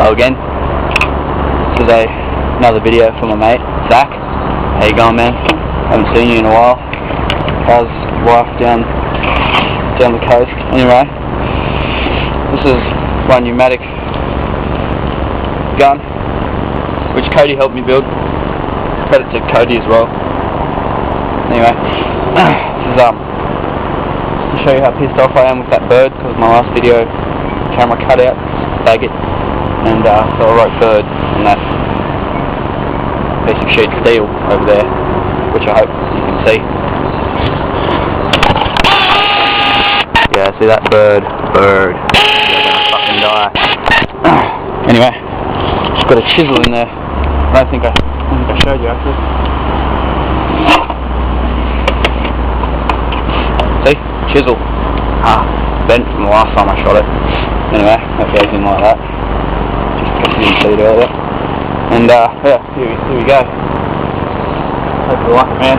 Hello again. Today, another video for my mate, Zach. How you going, man? Haven't seen you in a while. How's life down the coast? Anyway, this is my pneumatic gun, which Cody helped me build. Credit to Cody as well. Anyway, this is to show you how pissed off I am with that bird, because my last video camera cut out, bag it, and so I wrote bird on that piece of sheet steel over there, which I hope you can see. Yeah, see that bird? Bird. You're gonna fucking die. Anyway, just got a chisel in there. I don't think I showed you actually. See? Chisel. Bent from the last time I shot it. Anyway, that goes in like that. Just in case you didn't see it earlier. And yeah, here we go. Hope you like it, man.